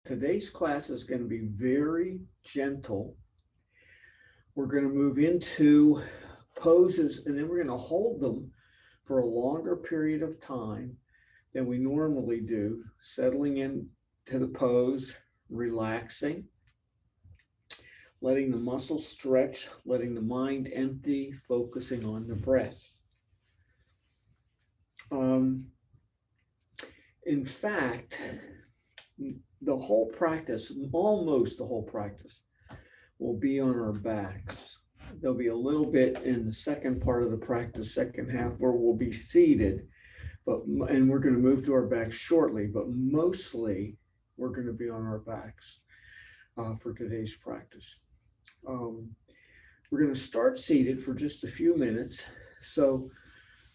Today's class is going to be very gentle. We're going to move into poses and then we're going to hold them for a longer period of time than we normally do, settling into the pose, relaxing, letting the muscles stretch, letting the mind empty, focusing on the breath. Um, in fact, the whole practice, almost the whole practice, will be on our backs. There'll be a little bit in the second part of the practice, second half, where we'll be seated, and we're going to move to our backs shortly, but mostly we're going to be on our backs for today's practice. We're going to start seated for just a few minutes. So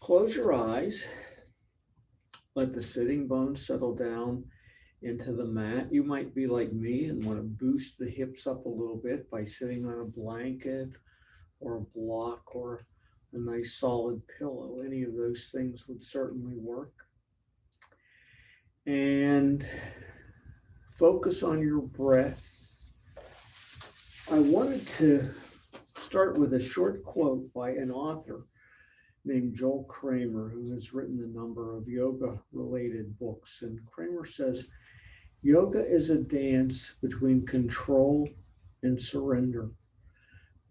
close your eyes, let the sitting bones settle down into the mat. You might be like me and want to boost the hips up a little bit by sitting on a blanket or a block or a nice solid pillow. Any of those things would certainly work. And focus on your breath. I wanted to start with a short quote by an author named Joel Kramer, who has written a number of yoga-related books. And Kramer says, yoga is a dance between control and surrender,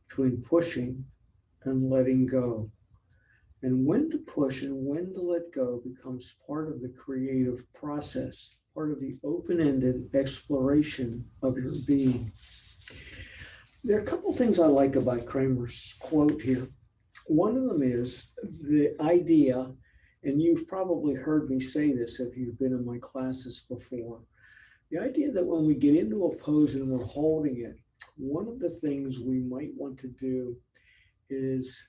between pushing and letting go. And when to push and when to let go becomes part of the creative process, part of the open-ended exploration of your being. There are a couple things I like about Kramer's quote here. One of them is the idea, and you've probably heard me say this if you've been in my classes before, the idea that when we get into a pose and we're holding it, one of the things we might want to do is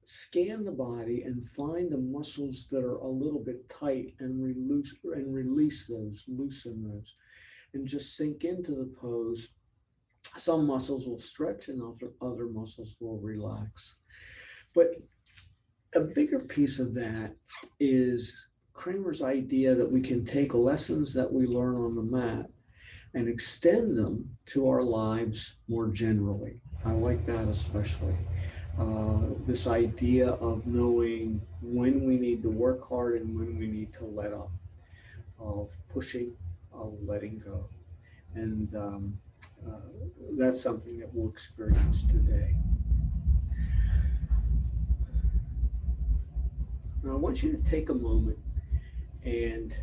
scan the body and find the muscles that are a little bit tight and release those, loosen those, and just sink into the pose. Some muscles will stretch and other muscles will relax. But a bigger piece of that is Kramer's idea that we can take lessons that we learn on the mat and extend them to our lives more generally. I like that especially. This idea of knowing when we need to work hard and when we need to let up, of pushing, of letting go. And uh, that's something that we'll experience today. Now, I want you to take a moment and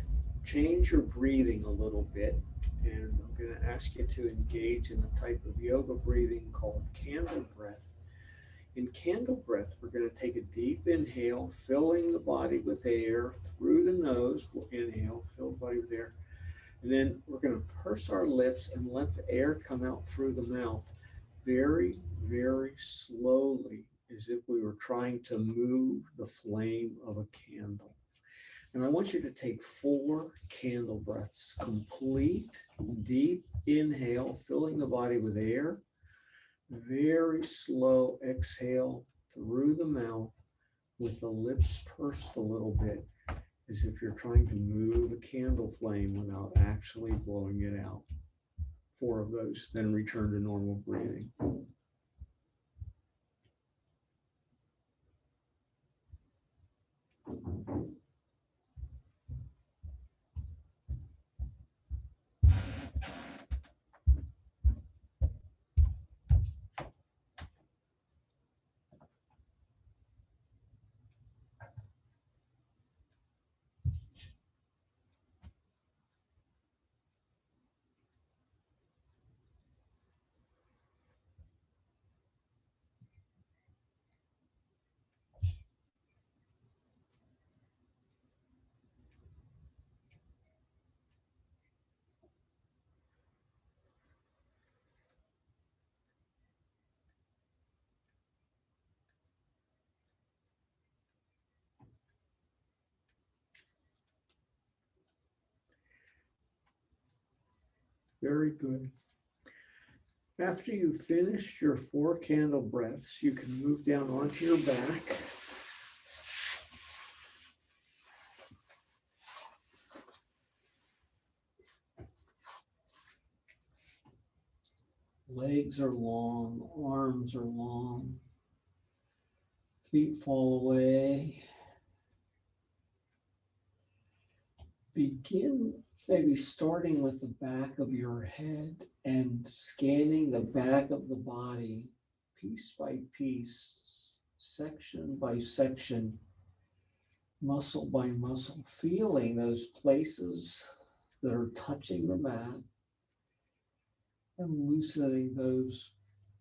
change your breathing a little bit. And I'm going to ask you to engage in a type of yoga breathing called candle breath. In candle breath, we're going to take a deep inhale, filling the body with air through the nose. We'll inhale, fill the body with air. And then we're going to purse our lips and let the air come out through the mouth very, very slowly, as if we were trying to move the flame of a candle. And I want you to take 4 candle breaths, complete, deep inhale, filling the body with air. Very slow exhale through the mouth with the lips pursed a little bit, as if you're trying to move a candle flame without actually blowing it out. 4 of those, then return to normal breathing. Very good. After you finish your 4 candle breaths, you can move down onto your back. Legs are long, arms are long, feet fall away. Begin maybe starting with the back of your head and scanning the back of the body piece by piece, section by section, muscle by muscle, feeling those places that are touching the mat and loosening those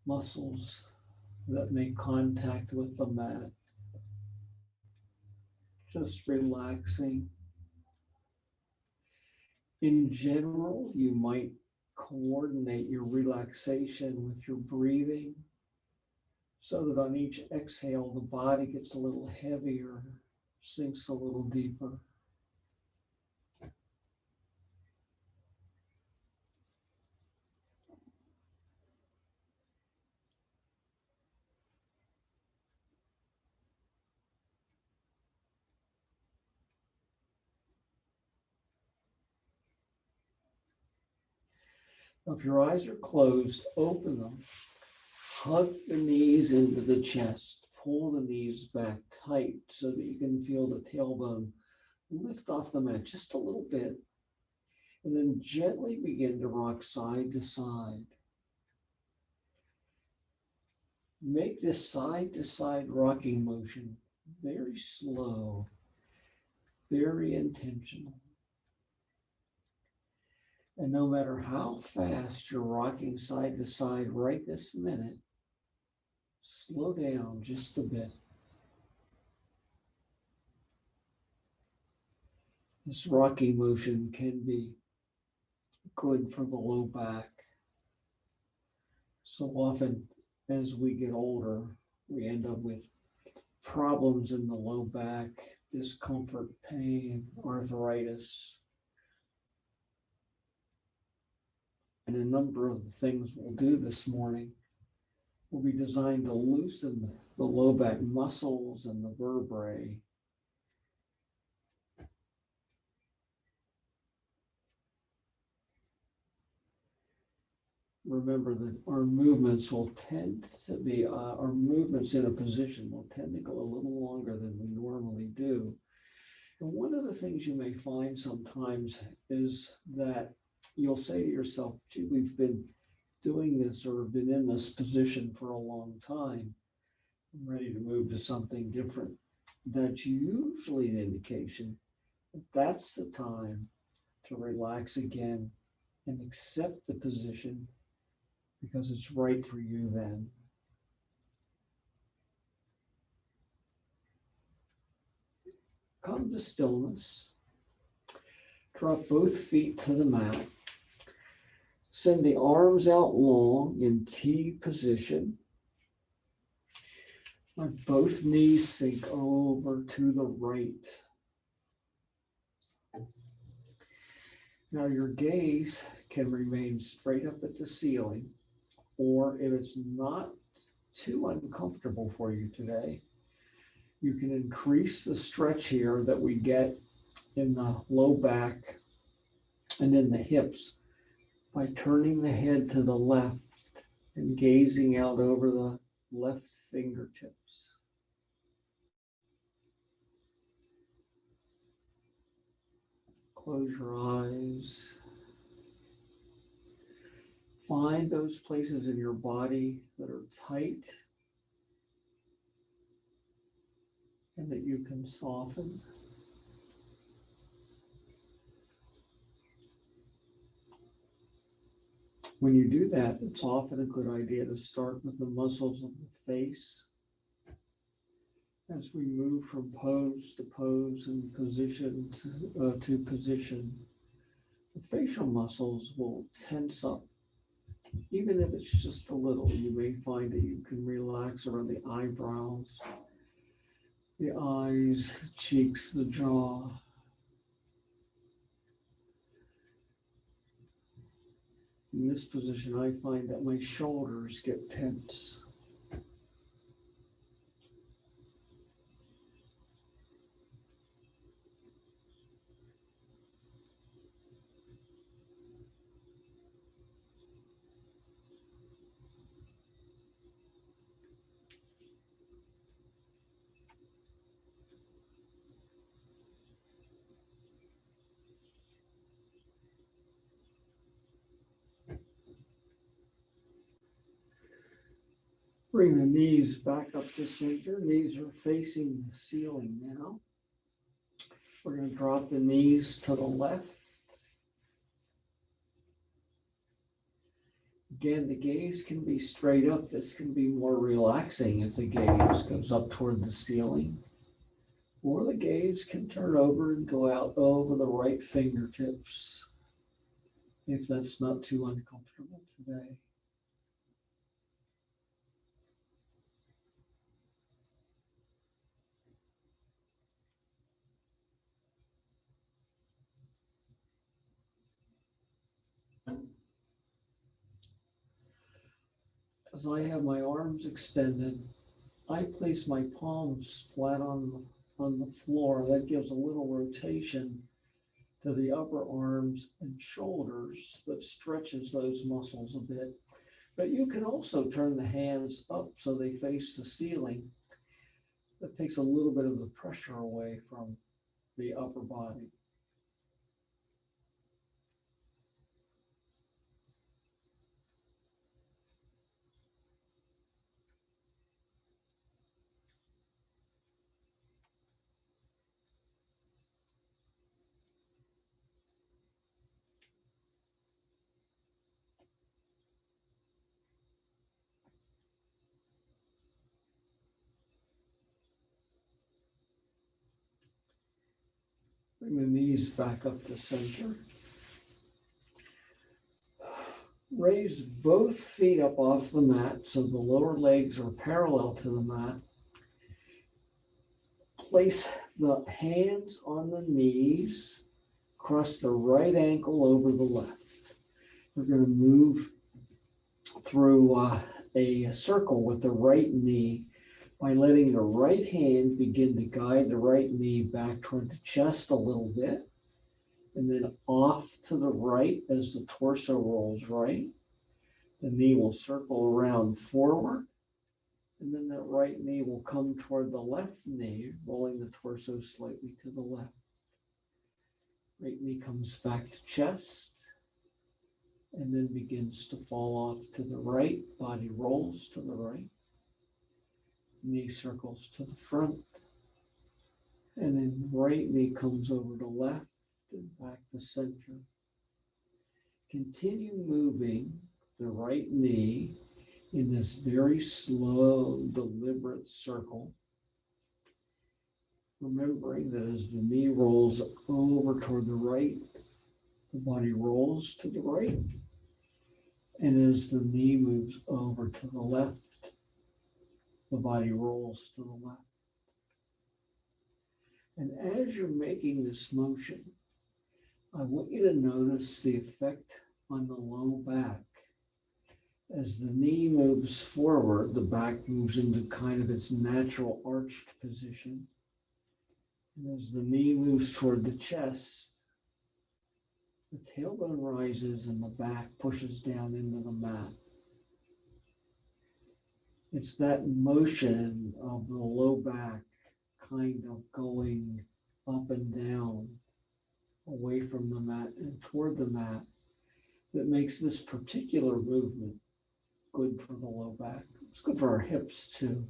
muscles that make contact with the mat. Just relaxing. In general, you might coordinate your relaxation with your breathing so that on each exhale, the body gets a little heavier, sinks a little deeper. If your eyes are closed, open them. Hug the knees into the chest. Pull the knees back tight so that you can feel the tailbone lift off the mat just a little bit. And then gently begin to rock side to side. Make this side to side rocking motion very slow, very intentional. And no matter how fast you're rocking side to side right this minute, slow down just a bit. This rocking motion can be good for the low back. So often as we get older, we end up with problems in the low back, discomfort, pain, arthritis. And a number of the things we'll do this morning will be designed to loosen the low back muscles and the vertebrae. Remember that our movements will tend to be, our movements in a position will tend to go a little longer than we normally do. And one of the things you may find sometimes is that you'll say to yourself, gee, we've been doing this or been in this position for a long time. I'm ready to move to something different. That's usually an indication that that's the time to relax again and accept the position because it's right for you then. Come to stillness. Drop both feet to the mat. Send the arms out long in T position. Let both knees sink over to the right. Now your gaze can remain straight up at the ceiling, or if it's not too uncomfortable for you today, you can increase the stretch here that we get in the low back and in the hips by turning the head to the left and gazing out over the left fingertips. Close your eyes. Find those places in your body that are tight and that you can soften. When you do that, it's often a good idea to start with the muscles of the face as we move from pose to pose and position to position. The facial muscles will tense up. Even if it's just a little, you may find that you can relax around the eyebrows, the eyes, the cheeks, the jaw. In this position, I find that my shoulders get tense. Bring the knees back up to center. Knees are facing the ceiling now. We're going to drop the knees to the left. Again, the gaze can be straight up. This can be more relaxing if the gaze goes up toward the ceiling. Or the gaze can turn over and go out over the right fingertips if that's not too uncomfortable today. As I have my arms extended, I place my palms flat on the floor. That gives a little rotation to the upper arms and shoulders that stretches those muscles a bit. But you can also turn the hands up so they face the ceiling. That takes a little bit of the pressure away from the upper body. Bring the knees back up to center. Raise both feet up off the mat so the lower legs are parallel to the mat. Place the hands on the knees, cross the right ankle over the left. We're going to move through a circle with the right knee by letting the right hand begin to guide the right knee back toward the chest a little bit, and then off to the right as the torso rolls right. The knee will circle around forward, and then that right knee will come toward the left knee, rolling the torso slightly to the left. Right knee comes back to chest, and then begins to fall off to the right. Body rolls to the right. Knee circles to the front, and then right knee comes over to left and back to center. Continue moving the right knee in this very slow, deliberate circle, remembering that as the knee rolls over toward the right, the body rolls to the right, and as the knee moves over to the left, the body rolls to the left. And as you're making this motion, I want you to notice the effect on the low back. As the knee moves forward, the back moves into kind of its natural arched position. And as the knee moves toward the chest, the tailbone rises and the back pushes down into the mat. It's that motion of the low back kind of going up and down, away from the mat and toward the mat, that makes this particular movement good for the low back. It's good for our hips too.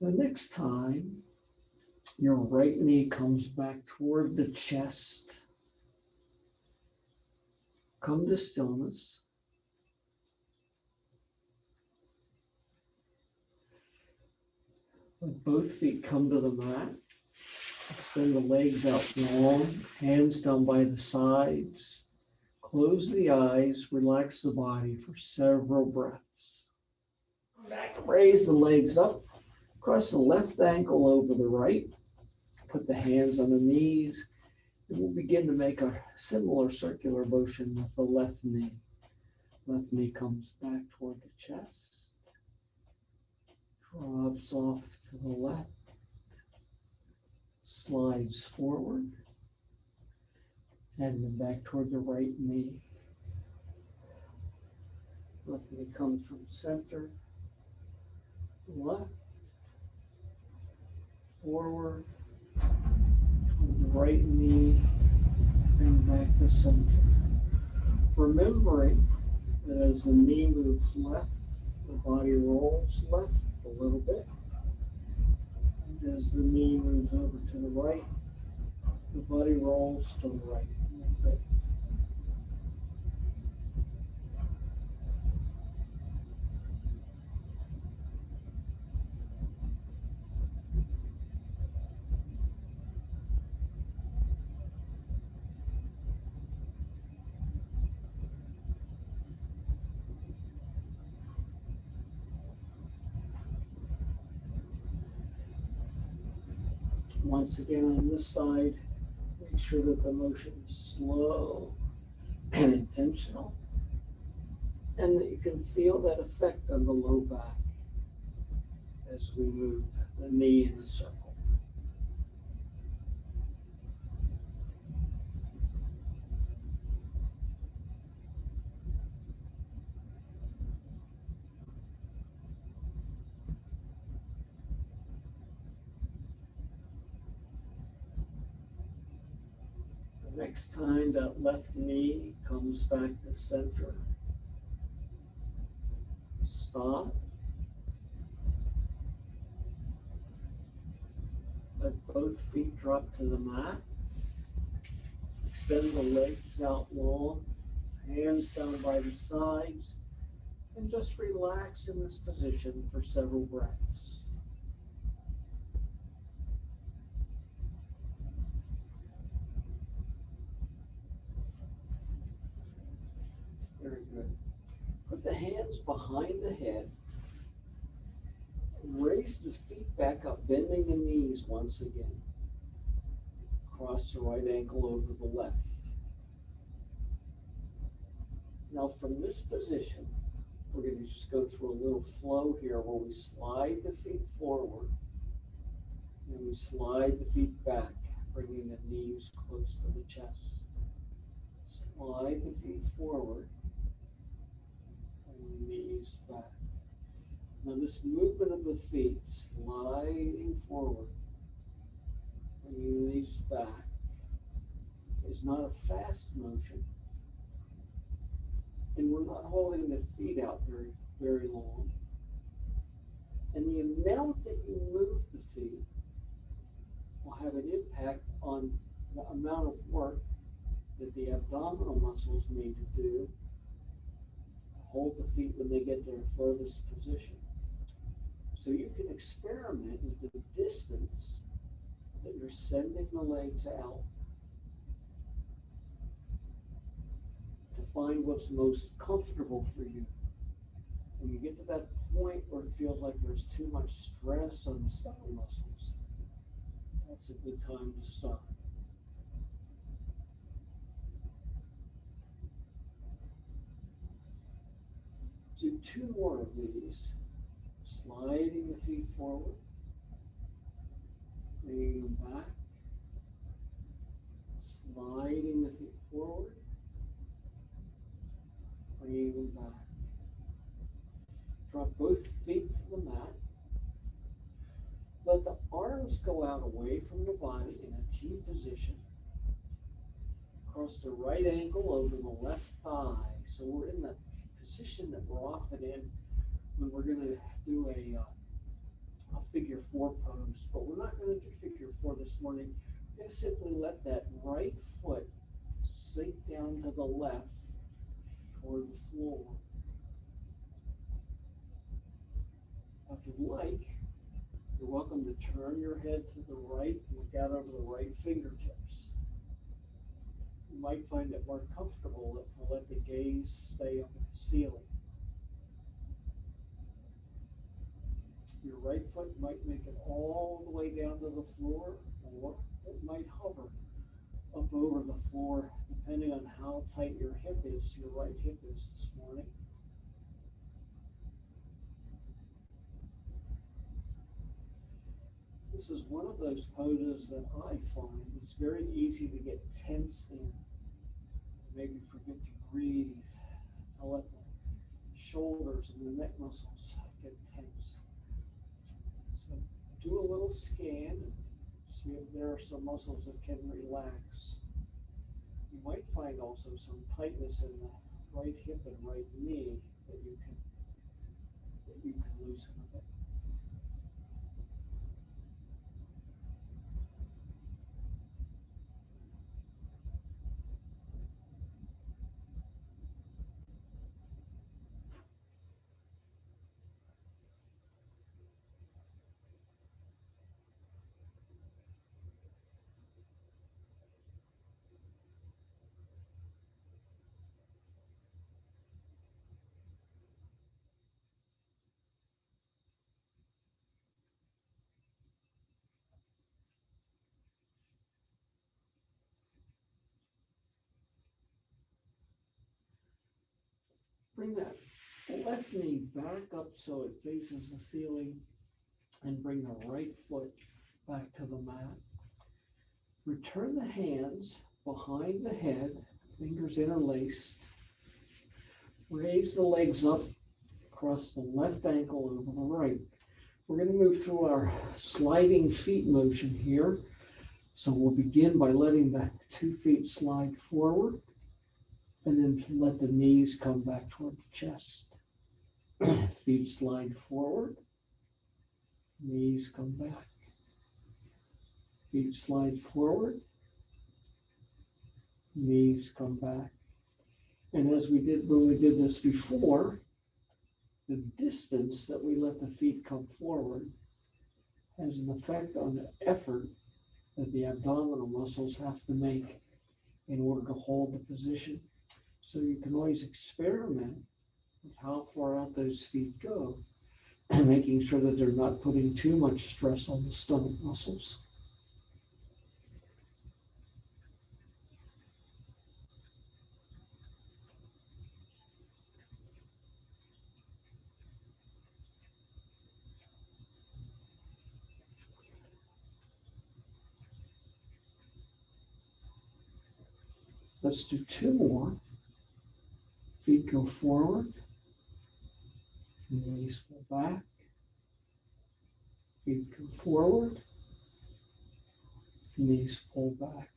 The next time your right knee comes back toward the chest, come to stillness. Let both feet come to the mat. Extend the legs out long, hands down by the sides. Close the eyes, relax the body for several breaths. Back, raise the legs up. Cross the left ankle over the right. Put the hands on the knees. And we'll begin to make a similar circular motion with the left knee. Left knee comes back toward the chest. Drops off to the left. Slides forward. And then back toward the right knee. Left knee comes from center, left, forward, right knee, and back to center. Remembering that as the knee moves left, the body rolls left a little bit. And as the knee moves over to the right, the body rolls to the right a little bit. Once again on this side, make sure that the motion is slow and intentional, and that you can feel that effect on the low back as we move the knee in a circle. The next time that left knee comes back to center, stop. Let both feet drop to the mat. Extend the legs out long, hands down by the sides, and just relax in this position for several breaths. Very good. Put the hands behind the head and raise the feet back up, bending the knees once again. Cross the right ankle over the left. Now from this position, we're going to just go through a little flow here where we slide the feet forward and we slide the feet back, bringing the knees close to the chest. Slide the feet forward and the knees back. Now this movement of the feet, sliding forward, bringing the knees back, is not a fast motion. And we're not holding the feet out very, very long. And the amount that you move the feet will have an impact on the amount of work that the abdominal muscles need to do to hold the feet when they get their furthest position. So you can experiment with the distance that you're sending the legs out to find what's most comfortable for you. When you get to that point where it feels like there's too much stress on the stomach muscles, that's a good time to stop. Do two more of these, sliding the feet forward, bringing them back, sliding the feet forward, bringing them back. Drop both feet to the mat. Let the arms go out away from the body in a T position. Cross the right ankle over the left thigh. So we're in the position that we're often in when we're going to do a figure four pose. But we're not going to do figure four this morning. We're going to simply let that right foot sink down to the left toward the floor. If you'd like, you're welcome to turn your head to the right and look out over the right fingertips. You might find it more comfortable to let the gaze stay up at the ceiling. Your right foot might make it all the way down to the floor, or it might hover up over the floor, depending on how tight your hip is, your right hip is this morning. This is one of those poses that I find it's very easy to get tensed in, to maybe forget to breathe, to let the shoulders and the neck muscles get tense. So do a little scan and see if there are some muscles that can relax. You might find also some tightness in the right hip and right knee that you can loosen a bit. Bring that left knee back up so it faces the ceiling and bring the right foot back to the mat. Return the hands behind the head, fingers interlaced. Raise the legs up across the left ankle over the right. We're going to move through our sliding feet motion here. So we'll begin by letting the 2 feet slide forward and then let the knees come back toward the chest. Feet slide forward, knees come back. Feet slide forward, knees come back. And as we did when we did this before, the distance that we let the feet come forward has an effect on the effort that the abdominal muscles have to make in order to hold the position. So you can always experiment with how far out those feet go, and making sure that they're not putting too much stress on the stomach muscles. Let's do 2 more. Feet go forward, knees go back. Feet go forward, knees pull back.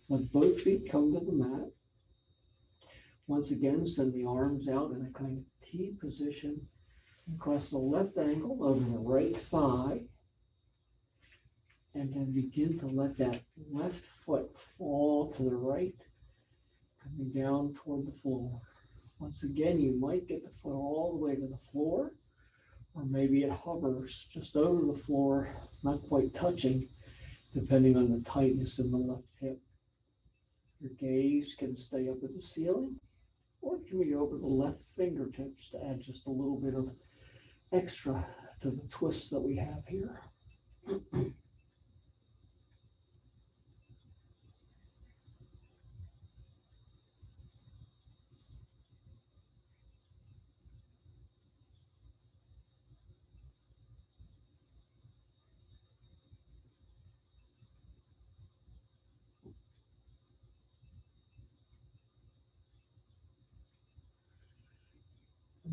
Let both feet come to the mat. Once again, send the arms out in a kind of T position. Across the left ankle over the right thigh. And then begin to let that left foot fall to the right, coming down toward the floor. Once again, you might get the foot all the way to the floor, or maybe it hovers just over the floor, not quite touching, depending on the tightness in the left hip. Your gaze can stay up at the ceiling, or it can be over the left fingertips to add just a little bit of extra to the twist that we have here.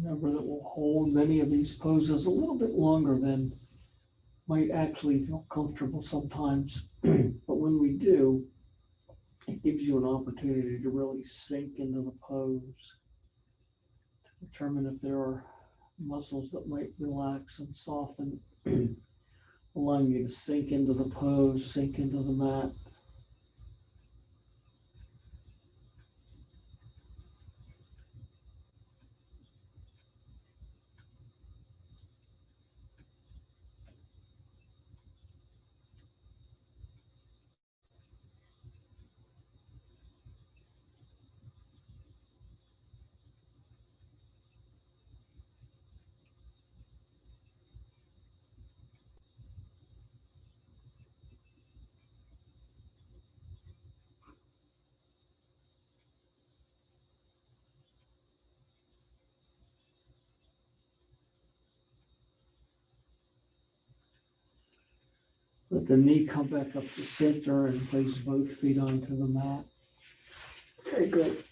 Remember that we'll hold many of these poses a little bit longer than might actually feel comfortable sometimes. But when we do, it gives you an opportunity to really sink into the pose, to determine if there are muscles that might relax and soften, allowing you to sink into the pose, sink into the mat. Let the knee come back up to center and place both feet onto the mat. Very good.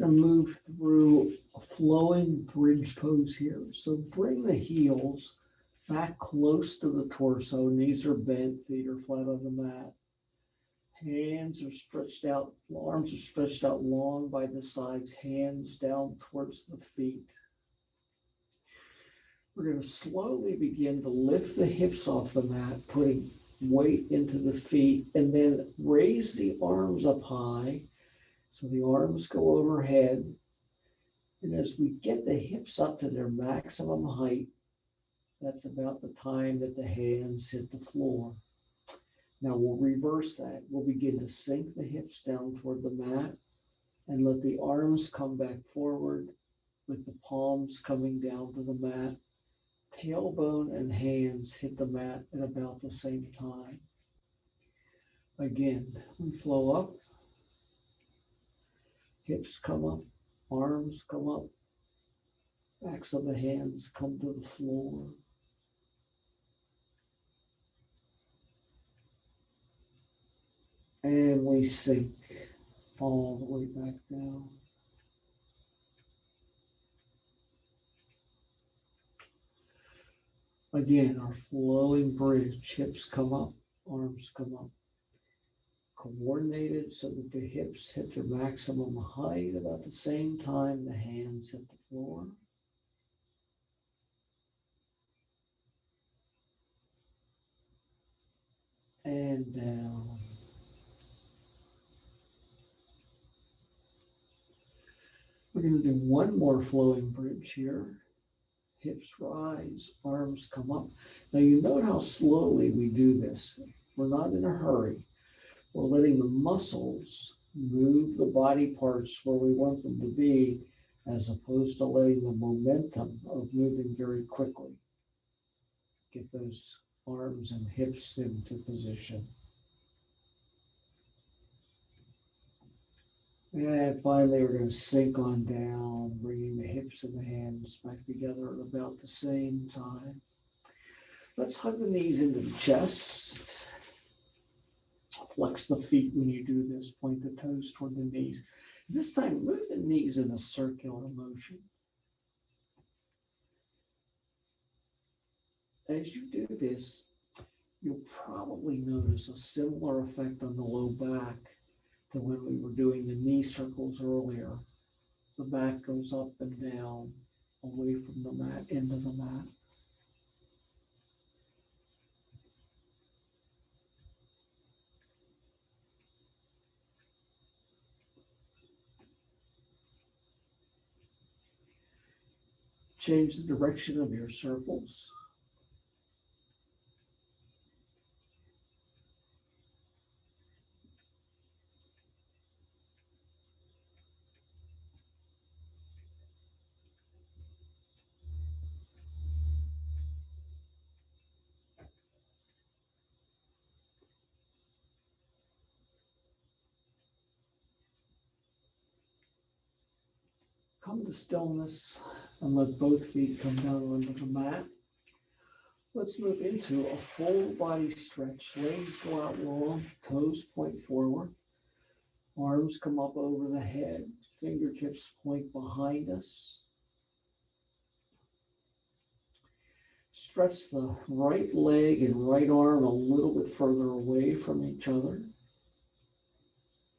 to move through a flowing bridge pose here. So bring the heels back close to the torso. Knees are bent, feet are flat on the mat. Hands are stretched out, arms are stretched out long by the sides, hands down towards the feet. We're going to slowly begin to lift the hips off the mat, putting weight into the feet, and then raise the arms up high. So the arms go overhead. And as we get the hips up to their maximum height, that's about the time that the hands hit the floor. Now we'll reverse that. We'll begin to sink the hips down toward the mat and let the arms come back forward with the palms coming down to the mat. Tailbone and hands hit the mat at about the same time. Again, we flow up. Hips come up, arms come up, backs of the hands come to the floor. And we sink all the way back down. Again, our flowing bridge, hips come up, arms come up. Coordinated so that the hips hit their maximum height about the same time the hands hit the floor. And down. We're going to do one more flowing bridge here. Hips rise, arms come up. Now you note how slowly we do this. We're not in a hurry. We're letting the muscles move the body parts where we want them to be, as opposed to letting the momentum of moving very quickly. Get those arms and hips into position. And finally, we're going to sink on down, bringing the hips and the hands back together at about the same time. Let's hug the knees into the chest. Flex the feet when you do this. Point the toes toward the knees. This time, move the knees in a circular motion. As you do this, you'll probably notice a similar effect on the low back to when we were doing the knee circles earlier. The back goes up and down, away from the mat, into the mat. Change the direction of your circles. Come to stillness and let both feet come down onto the mat. Let's move into a full body stretch. Legs go out long, toes point forward. Arms come up over the head, fingertips point behind us. Stretch the right leg and right arm a little bit further away from each other.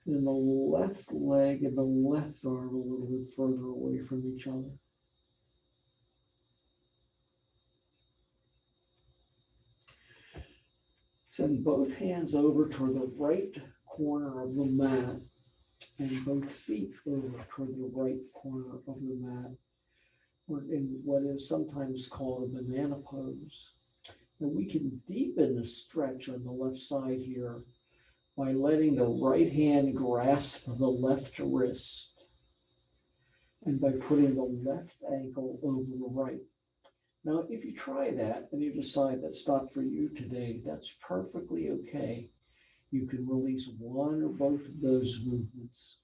And the left leg and the left arm a little bit further away from each other. Send both hands over toward the right corner of the mat and both feet over toward the right corner of the mat. We're in what is sometimes called a banana pose. And we can deepen the stretch on the left side here by letting the right hand grasp the left wrist and by putting the left ankle over the right. Now, if you try that and you decide that's not for you today, that's perfectly okay. You can release one or both of those movements.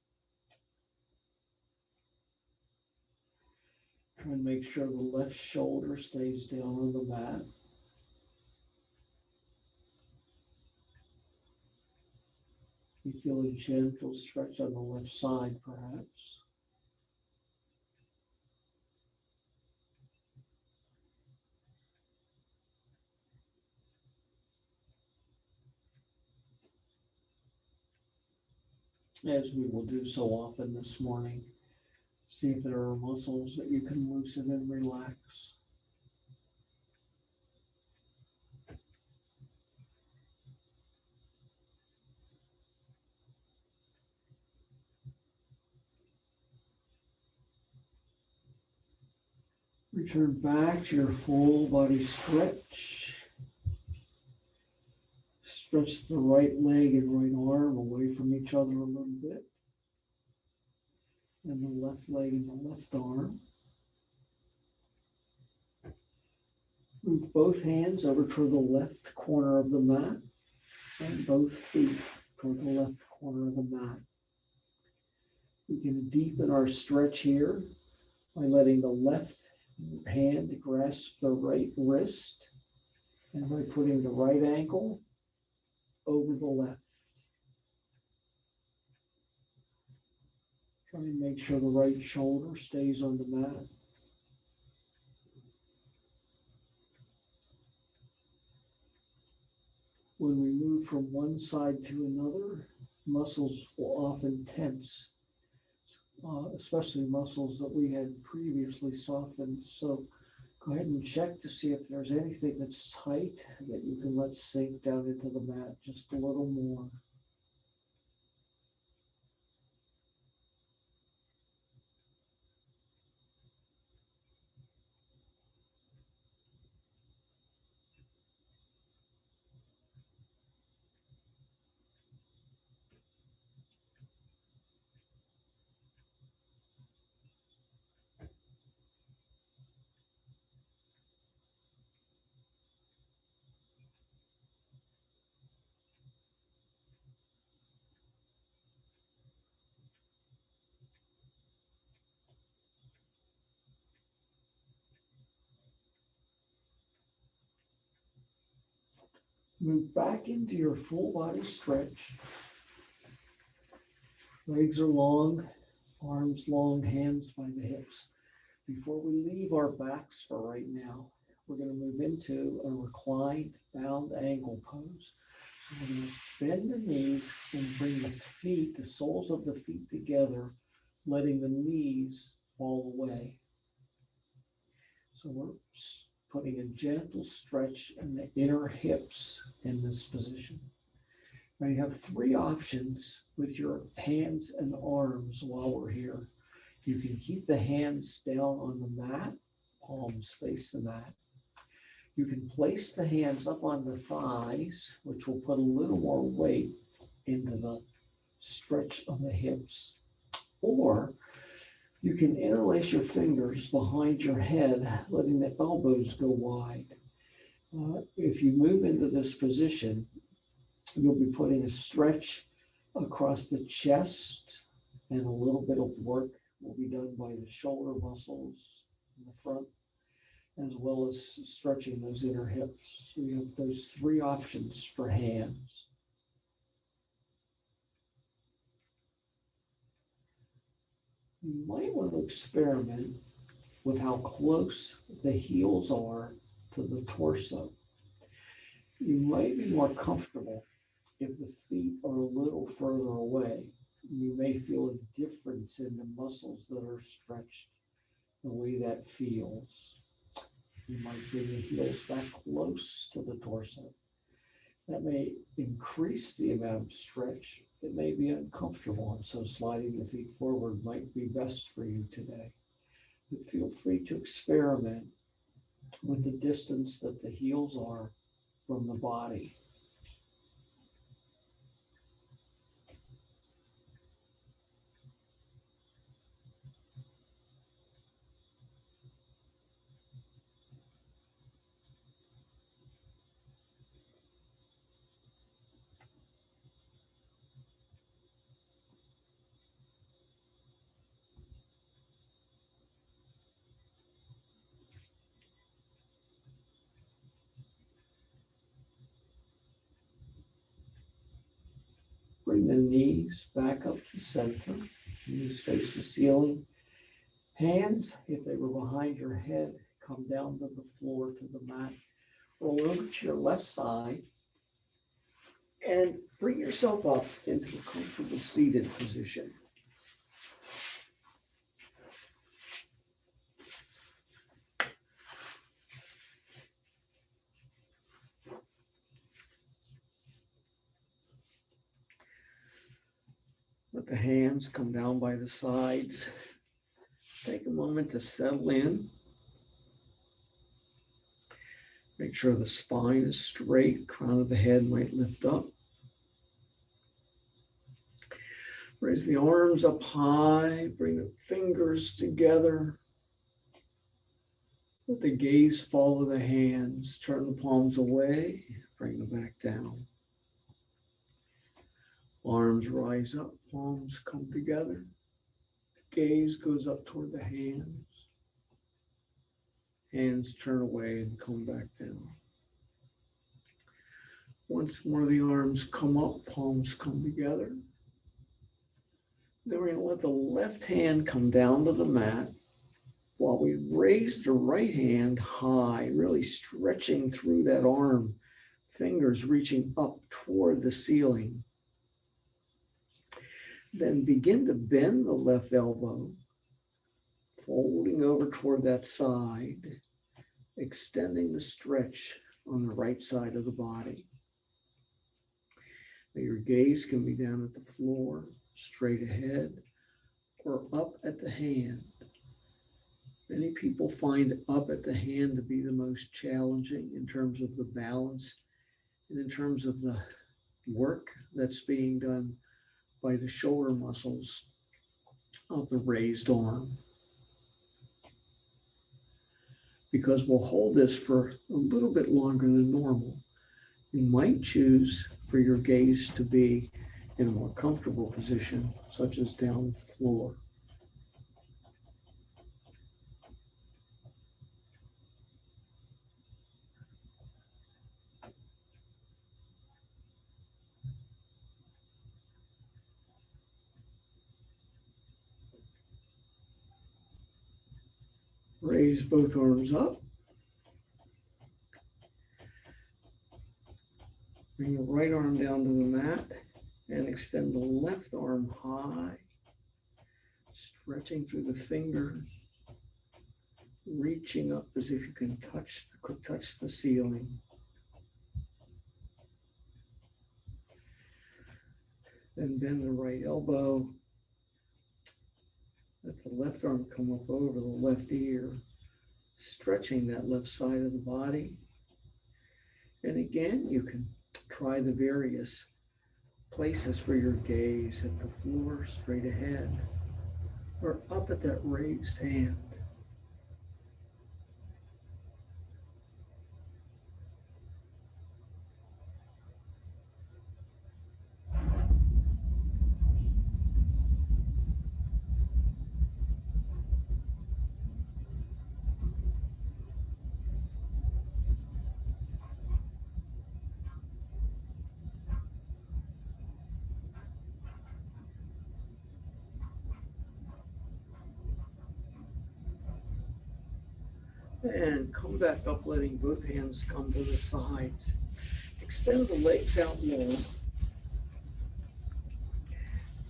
Try and make sure the left shoulder stays down on the mat. You feel a gentle stretch on the left side, perhaps. as we will do so often this morning. See if there are muscles that you can loosen and relax. Return back to your full body stretch. Stretch the right leg and right arm away from each other a little bit. And the left leg and the left arm. Move both hands over toward the left corner of the mat and both feet toward the left corner of the mat. We can deepen our stretch here by letting the left hand grasp the right wrist and by putting the right ankle over the left. Try and make sure the right shoulder stays on the mat. When we move from one side to another, muscles will often tense, especially muscles that we had previously softened. So go ahead and check to see if there's anything that's tight that you can let sink down into the mat just a little more. Move back into your full body stretch. Legs are long, arms long, hands by the hips. Before we leave our backs for right now, we're going to move into a reclined bound angle pose. So we're going to bend the knees and bring the feet, the soles of the feet together, letting the knees fall away. So we're putting a gentle stretch in the inner hips in this position. Now you have three options with your hands and arms while we're here. You can keep the hands down on the mat, palms face the mat. You can place the hands up on the thighs, which will put a little more weight into the stretch of the hips. Or you can interlace your fingers behind your head, letting the elbows go wide. If you move into this position, you'll be putting a stretch across the chest, and a little bit of work will be done by the shoulder muscles in the front, as well as stretching those inner hips. So you have those three options for hands. You might want to experiment with how close the heels are to the torso. You might be more comfortable if the feet are a little further away. You may feel a difference in the muscles that are stretched, the way that feels. You might bring the heels back close to the torso. That may increase the amount of stretch. It may be uncomfortable, and so sliding the feet forward might be best for you today. But feel free to experiment with the distance that the heels are from the body. Bring the knees back up to center. Knees face the ceiling. Hands, if they were behind your head, come down to the floor, to the mat. Roll over to your left side And bring yourself up into a comfortable seated position. Let the hands come down by the sides. Take a moment to settle in. Make sure the spine is straight, crown of the head might lift up. Raise the arms up high, bring the fingers together. Let the gaze follow the hands. Turn the palms away, bring them back down. Arms rise up, palms come together. Gaze goes up toward the hands. Hands turn away and come back down. Once more, the arms come up, palms come together. Then we're going to let the left hand come down to the mat while we raise the right hand high, really stretching through that arm, fingers reaching up toward the ceiling. Then begin to bend the left elbow, folding over toward that side, extending the stretch on the right side of the body. Now your gaze can be down at the floor, straight ahead, or up at the hand. Many people find up at the hand to be the most challenging in terms of the balance and in terms of the work that's being done by the shoulder muscles of the raised arm. Because we'll hold this for a little bit longer than normal, you might choose for your gaze to be in a more comfortable position, such as down the floor. Raise both arms up. Bring the right arm down to the mat and extend the left arm high, stretching through the fingers, reaching up as if you can touch the ceiling. Then bend the right elbow. Let the left arm come up over the left ear, stretching that left side of the body. And again, you can try the various places for your gaze at the floor, straight ahead, or up at that raised hand. And come back up, letting both hands come to the sides. Extend the legs out long.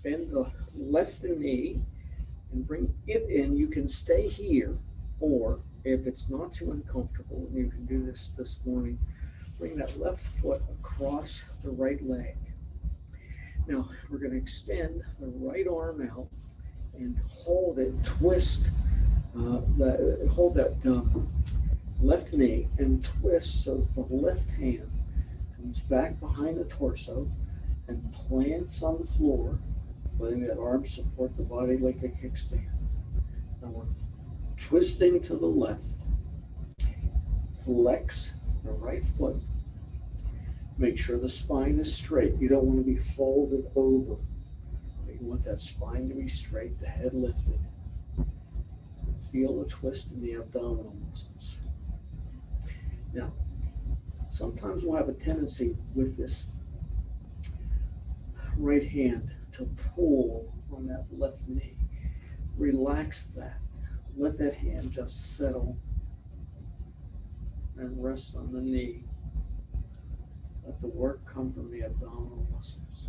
Bend the left knee and bring it in. You can stay here, or if it's not too uncomfortable, and you can do this morning, bring that left foot across the right leg. Now, we're going to extend the right arm out and hold it, twist. Hold that left knee and twist so the left hand comes back behind the torso and plants on the floor, letting that arm support the body like a kickstand. Now we're twisting to the left. Flex the right foot. Make sure the spine is straight. You don't want to be folded over. You want that spine to be straight, the head lifted. Feel the twist in the abdominal muscles. Now, sometimes we'll have a tendency with this right hand to pull on that left knee. Relax that. Let that hand just settle and rest on the knee. Let the work come from the abdominal muscles.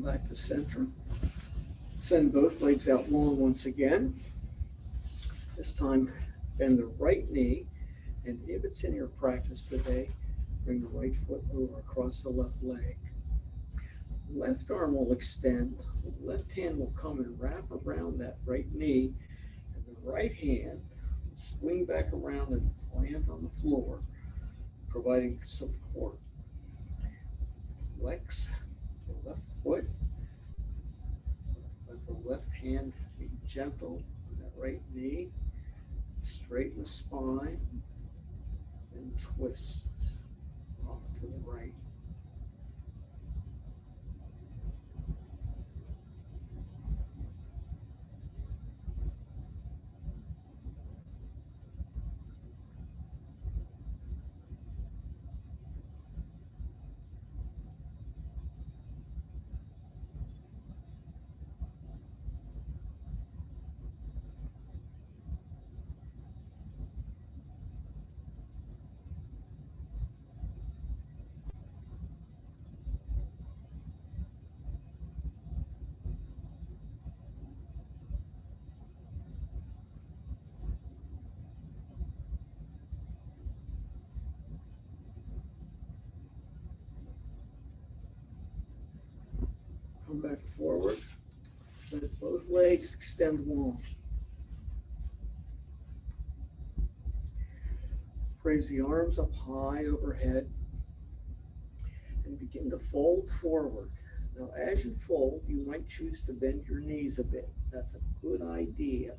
Back to center. Send both legs out long once again. This time, bend the right knee, and if it's in your practice today, bring the right foot over across the left leg. Left arm will extend, the left hand will come and wrap around that right knee, and the right hand will swing back around and plant on the floor, providing support. Flex the left foot. Let the left hand be gentle on that right knee. Straighten the spine and twist off to the right. Come back forward. Let both legs extend long. Raise the arms up high overhead and begin to fold forward. Now, as you fold, you might choose to bend your knees a bit. That's a good idea.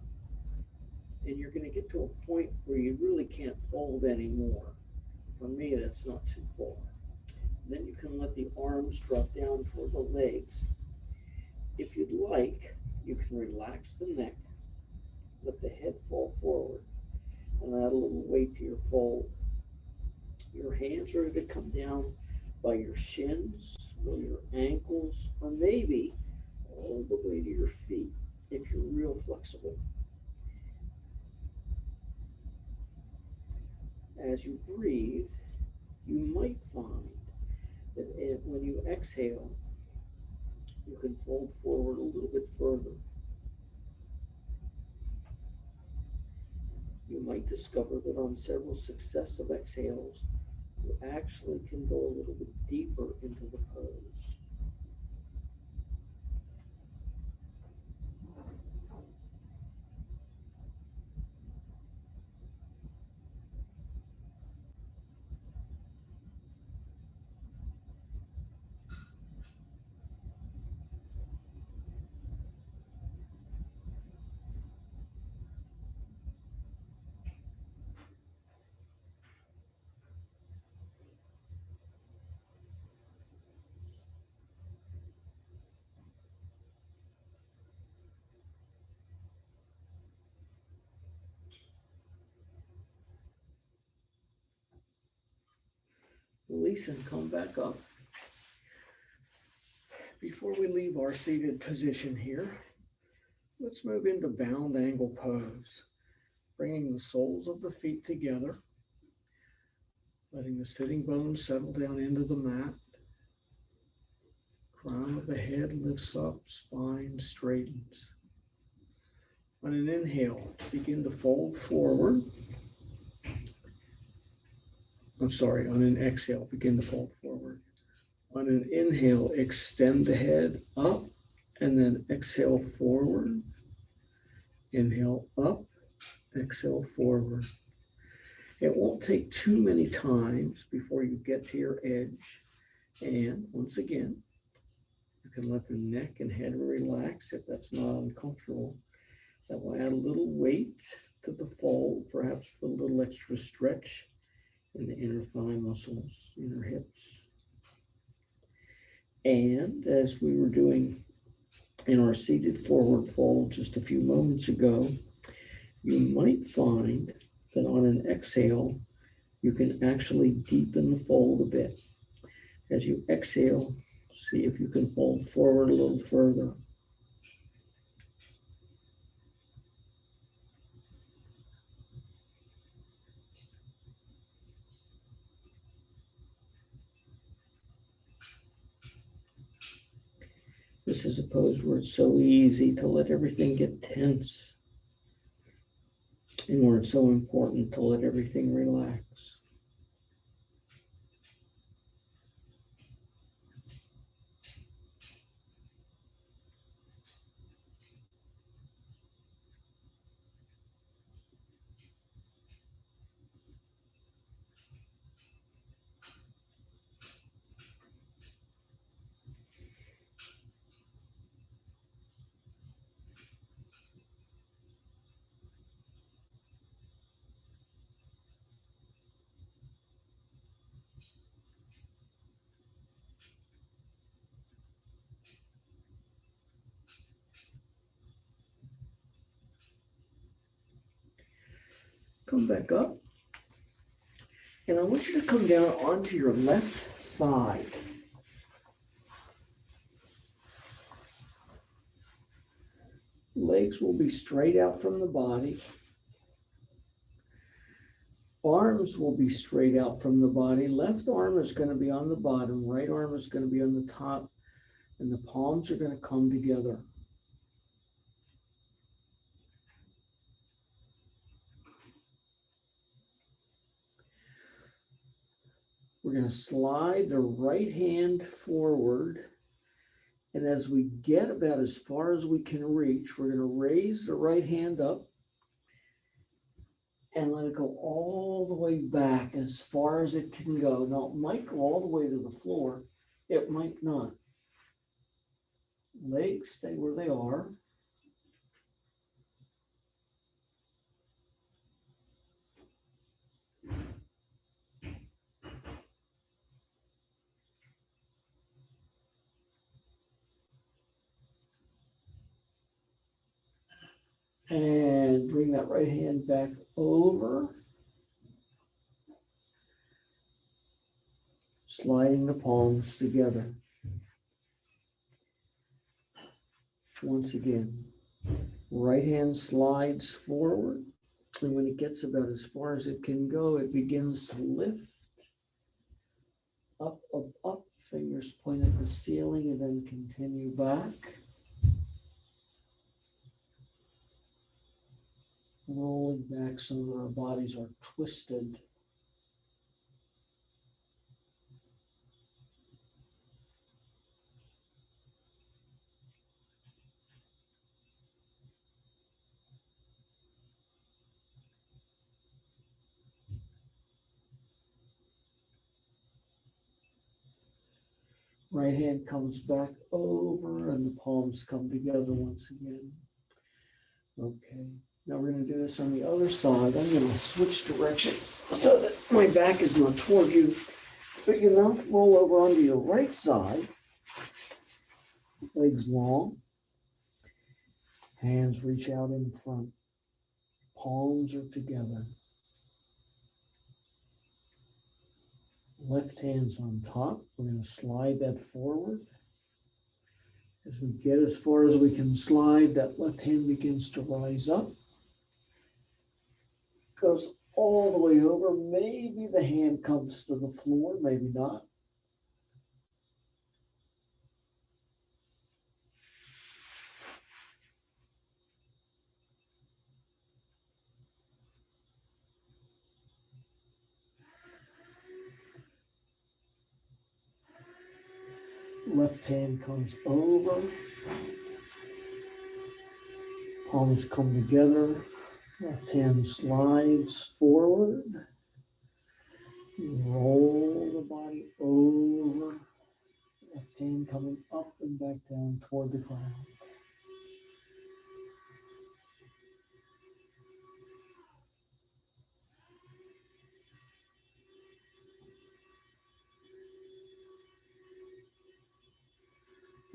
And you're going to get to a point where you really can't fold anymore. For me, that's not too far. Then you can let the arms drop down toward the legs. If you'd like, you can relax the neck, let the head fall forward, and add a little weight to your fold. Your hands are to come down by your shins or your ankles, or maybe all the way to your feet if you're real flexible. As you breathe, you might find that when you exhale, you can fold forward a little bit further. You might discover that on several successive exhales, you actually can go a little bit deeper into the pose. Release and come back up. Before we leave our seated position here, let's move into bound angle pose, bringing the soles of the feet together, letting the sitting bones settle down into the mat. Crown of the head lifts up, spine straightens. On an inhale, begin to fold forward. On an exhale, begin to fold forward. On an inhale, extend the head up and then exhale forward. Inhale up, exhale forward. It won't take too many times before you get to your edge. And once again, you can let the neck and head relax if that's not uncomfortable. That will add a little weight to the fold, perhaps with a little extra stretch in the inner thigh muscles, inner hips. And as we were doing in our seated forward fold just a few moments ago, you might find that on an exhale, you can actually deepen the fold a bit. As you exhale, see if you can fold forward a little further. This is a pose where it's so easy to let everything get tense, and where it's so important to let everything relax. Come back up. And I want you to come down onto your left side. Legs will be straight out from the body. Arms will be straight out from the body. Left arm is going to be on the bottom. Right arm is going to be on the top. And the palms are going to come together. We're going to slide the right hand forward. And as we get about as far as we can reach, we're going to raise the right hand up and let it go all the way back as far as it can go. Now, it might go all the way to the floor. It might not. Legs stay where they are. And bring that right hand back over. Sliding the palms together. Once again, right hand slides forward. And when it gets about as far as it can go, it begins to lift. Up, up, up. Fingers point at the ceiling and then continue back. Rolling back so that our bodies are twisted. Right hand comes back over and the palms come together once again. Okay, now we're going to do this on the other side. I'm going to switch directions so that my back is not toward you. But you now roll over onto your right side. Legs long. Hands reach out in front. Palms are together. Left hand's on top. We're going to slide that forward. As we get as far as we can slide, that left hand begins to rise up. Goes all the way over. Maybe the hand comes to the floor, maybe not. Left hand comes over. Palms come together. Left hand slides forward. Roll the body over. Left hand coming up and back down toward the ground.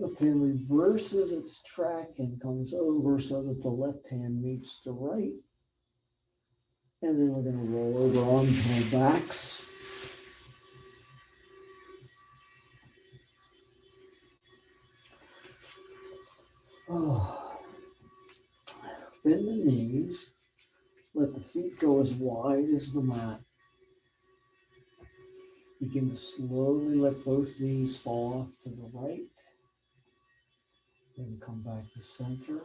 left hand reverses its track and comes over so that the left hand meets the right. And then we're going to roll over onto our backs. Oh. Bend the knees. Let the feet go as wide as the mat. Begin to slowly let both knees fall off to the right. Then come back to center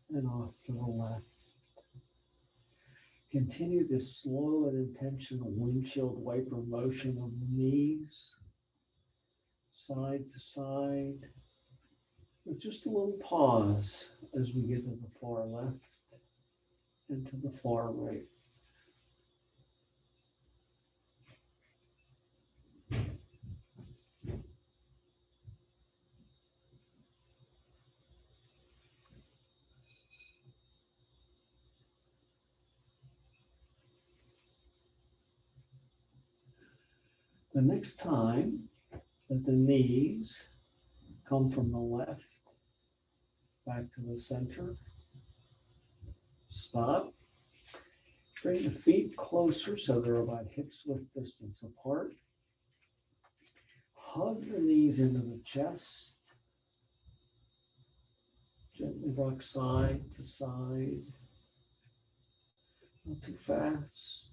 and off to the left. Continue this slow and intentional windshield wiper motion of the knees, side to side, with just a little pause as we get to the far left and to the far right. The next time that the knees come from the left back to the center, stop. Bring the feet closer so they're about hips width distance apart. Hug the knees into the chest. Gently rock side to side. Not too fast.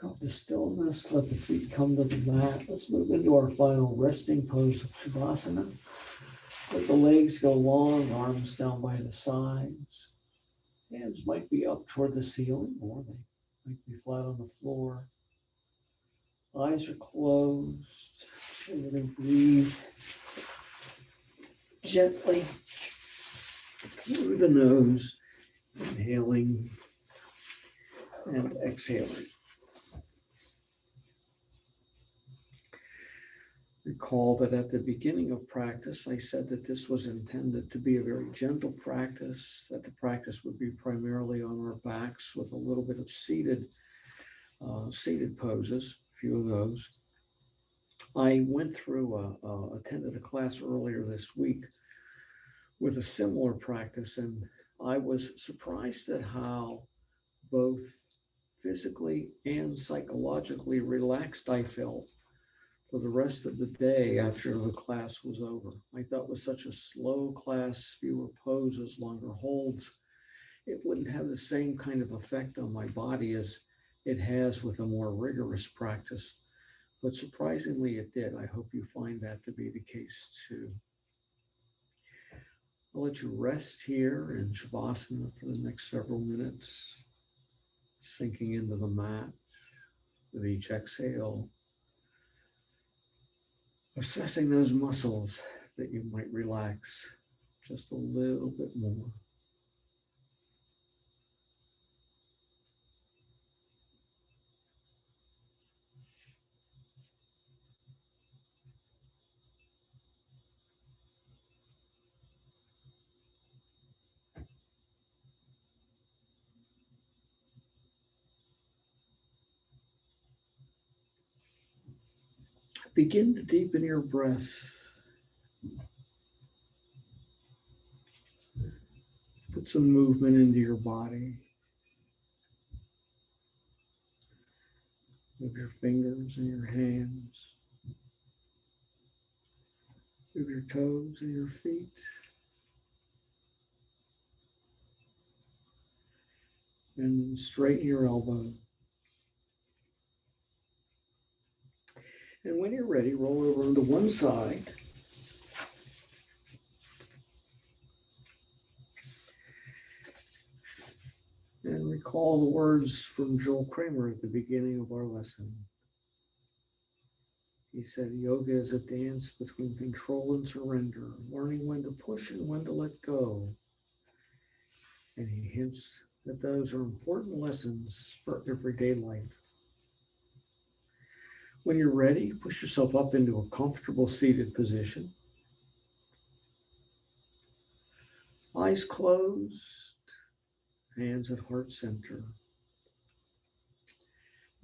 Come to stillness, let the feet come to the mat. Let's move into our final resting pose of Shavasana. Let the legs go long, arms down by the sides. Hands might be up toward the ceiling or they might be flat on the floor. Eyes are closed. And we're going to breathe gently through the nose, inhaling and exhaling. Recall that at the beginning of practice, I said that this was intended to be a very gentle practice, that the practice would be primarily on our backs with a little bit of seated poses, a few of those. I went through, attended a class earlier this week with a similar practice, and I was surprised at how both physically and psychologically relaxed I felt for the rest of the day after the class was over. I thought with such a slow class, fewer poses, longer holds, it wouldn't have the same kind of effect on my body as it has with a more rigorous practice. But surprisingly, it did. I hope you find that to be the case too. I'll let you rest here in Shavasana for the next several minutes, sinking into the mat with each exhale, assessing those muscles that you might relax just a little bit more. Begin to deepen your breath. Put some movement into your body. Move your fingers and your hands. Move your toes and your feet. And straighten your elbow. And when you're ready, roll over onto one side. And recall the words from Joel Kramer at the beginning of our lesson. He said, yoga is a dance between control and surrender, learning when to push and when to let go. And he hints that those are important lessons for everyday life. When you're ready, push yourself up into a comfortable seated position. Eyes closed, hands at heart center.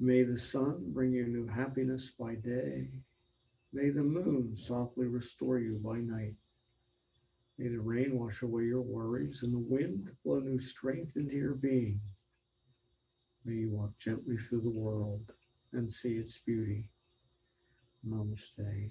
May the sun bring you new happiness by day. May the moon softly restore you by night. May the rain wash away your worries and the wind blow new strength into your being. May you walk gently through the world and see its beauty. Namaste.